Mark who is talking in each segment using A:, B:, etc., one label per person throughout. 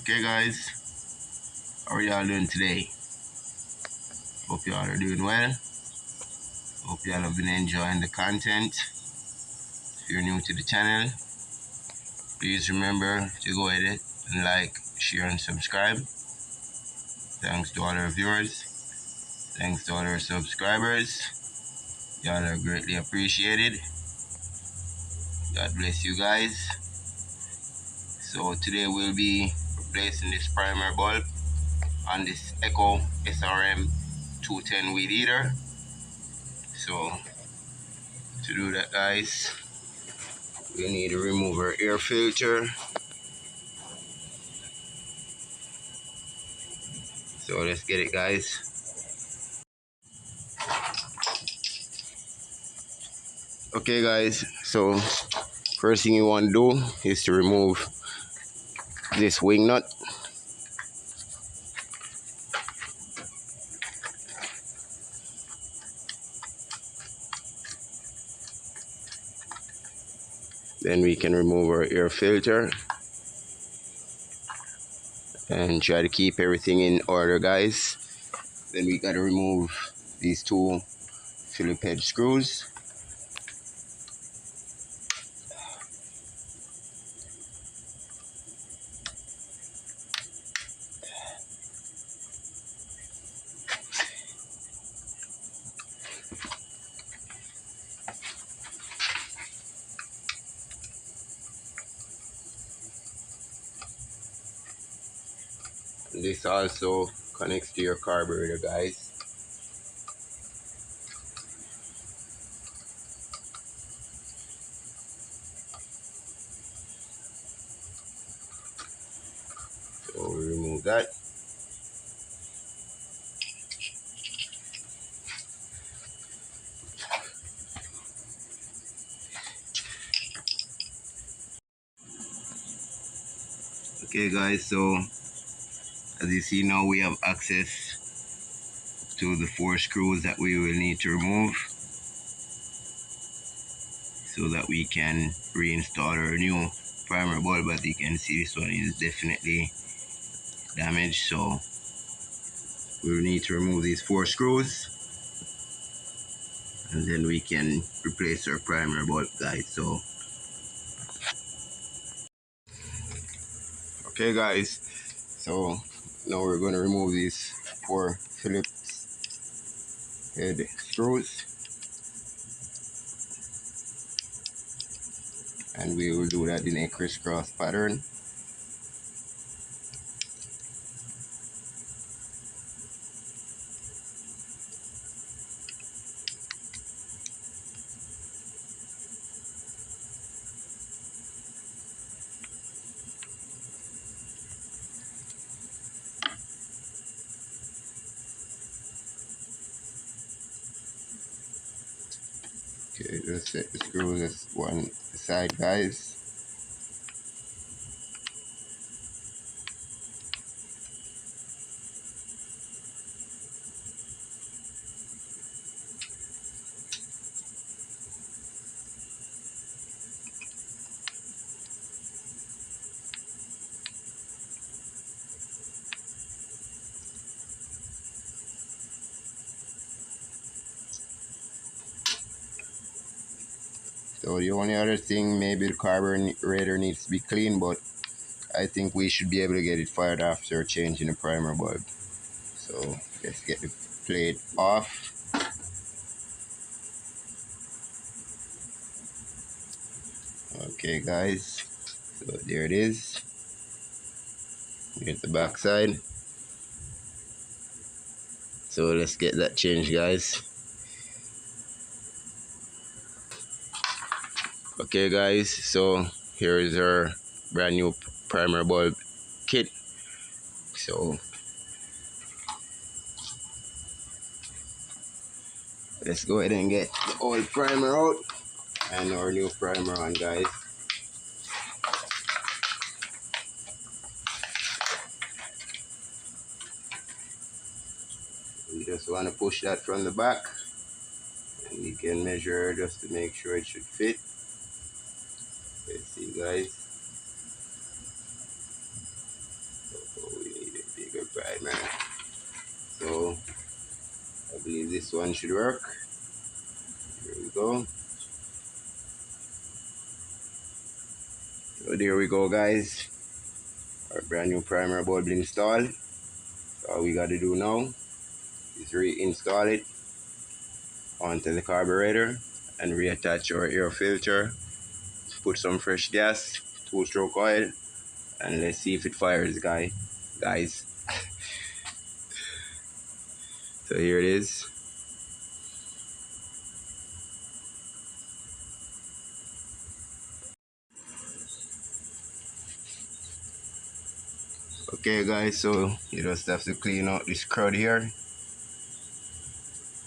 A: Okay guys, how are y'all doing today? Hope y'all are doing well. Hope y'all have been enjoying the content. If you're new to the channel, please remember to go ahead and like, share and subscribe. Thanks to all our viewers. Thanks to all our subscribers. Y'all are greatly appreciated. God bless you guys. So today we'll be replacing this primer bulb on this Echo SRM-210 weed eater. So to do that guys, we need to remove our air filter. So let's get it guys. Okay guys, so first thing you want to do is to remove this wing nut. Then we can remove our air filter and try to keep everything in order guys. Then we got to remove these two Phillips head screws. This also connects to your carburetor guys. So we remove that. Okay guys, so as you see now we have access to the 4 screws that we will need to remove so that we can reinstall our new primer bulb. As you can see, this one is definitely damaged, so we will need to remove these 4 screws and then we can replace our primer bulb guys. So okay guys, so now we're going to remove these 4 Phillips head screws and we will do that in a crisscross pattern. Okay, just set the screws as one side guys. So the only other thing, maybe the carburetor needs to be clean, but I think we should be able to get it fired after changing the primer bulb. So let's get the plate off. Okay guys, so there it is. Get the back side. So let's get that changed guys. Okay guys, so here is our brand new primer bulb kit. So let's go ahead and get the old primer out and our new primer on guys. We just want to push that from the back and we can measure just to make sure it should fit. Let's see guys. this one should work. Here we go. So there we go, guys. Our brand new primer bulb installed. So all we got to do now is reinstall it onto the carburetor and reattach our air filter. Put some fresh gas, 2-stroke oil, and let's see if it fires, guys. So here it is. Okay, guys, so you just have to clean out this crud here,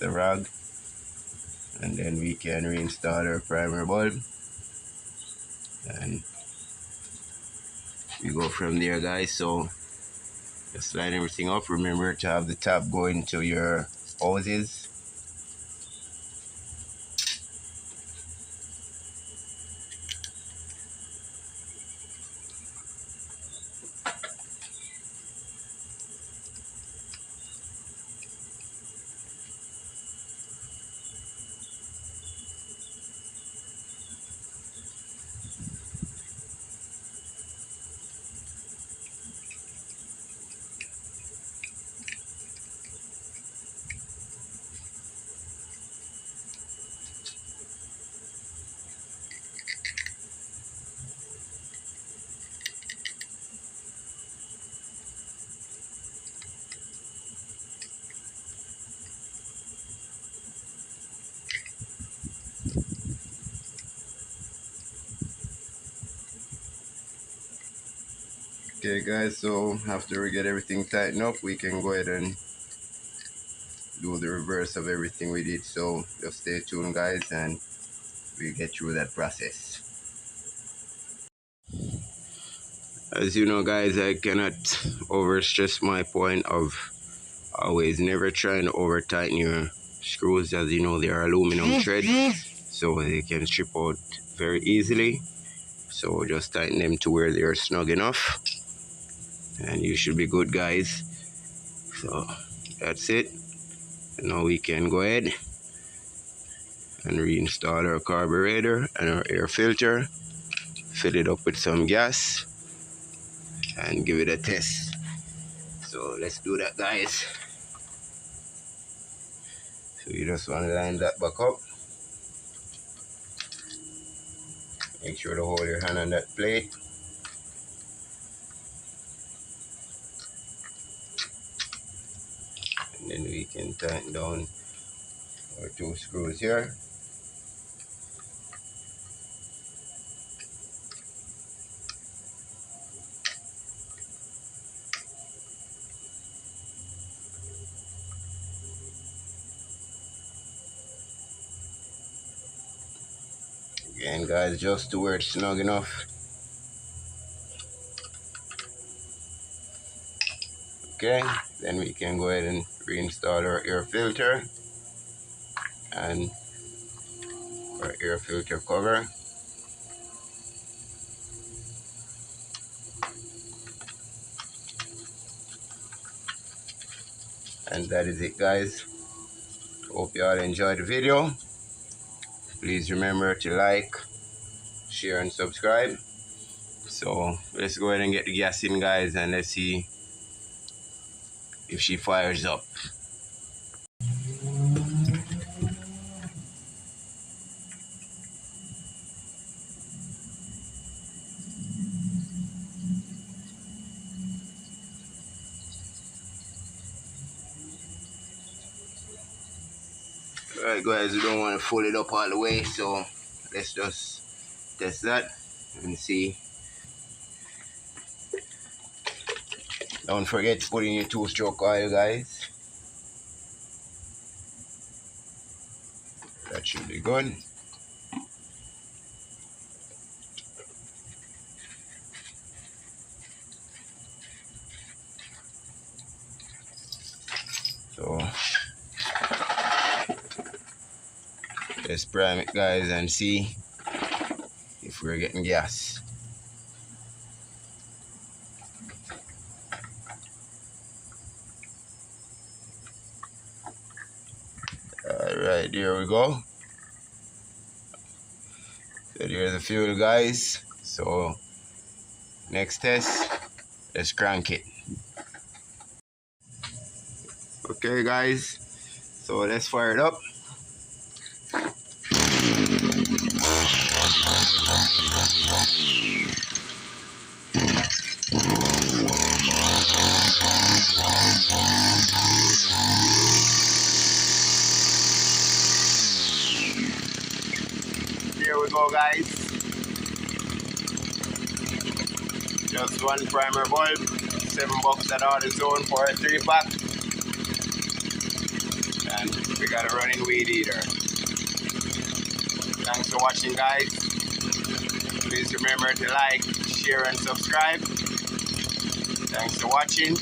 A: the rag, and then we can reinstall our primer bulb, and we go from there, guys. So just line everything up. Remember to have the tap going to your hoses. Okay, guys, so after we get everything tightened up, we can go ahead and do the reverse of everything we did. So just stay tuned, guys, and we get through that process. As you know, guys, I cannot overstress my point of always never trying to over tighten your screws. As you know, they are aluminum thread, so they can strip out very easily. So just tighten them to where they are snug enough, and you should be good, guys. So that's it. And now we can go ahead and reinstall our carburetor and our air filter, fill it up with some gas, and give it a test. So let's do that, guys. So you just want to line that back up. Make sure to hold your hand on that plate. And then we can tighten down our 2 screws here. Again, guys, just to where it's snug enough. Okay, then we can go ahead and reinstall our air filter and our air filter cover. And that is it, guys. Hope you all enjoyed the video. Please remember to like, share, and subscribe. So let's go ahead and get the gas in, guys, and let's see if she fires up. Alright, guys, we don't want to fold it up all the way, so let's just test that and see. Don't forget to put in your 2-stroke oil, guys. That should be good. So let's prime it, guys, and see if we're getting gas. Alright, there we go. So there's the fuel, guys. So next test, let's crank it. Okay guys, so let's fire it up. Here we go, guys. Just one primer bulb, $7 at AutoZone for a 3-pack. And we got a running weed eater. Thanks for watching, guys. Please remember to like, share, and subscribe. Thanks for watching.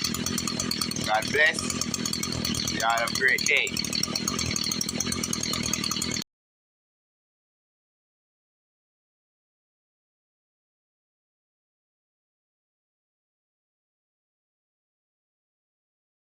A: God bless. You all have a great day.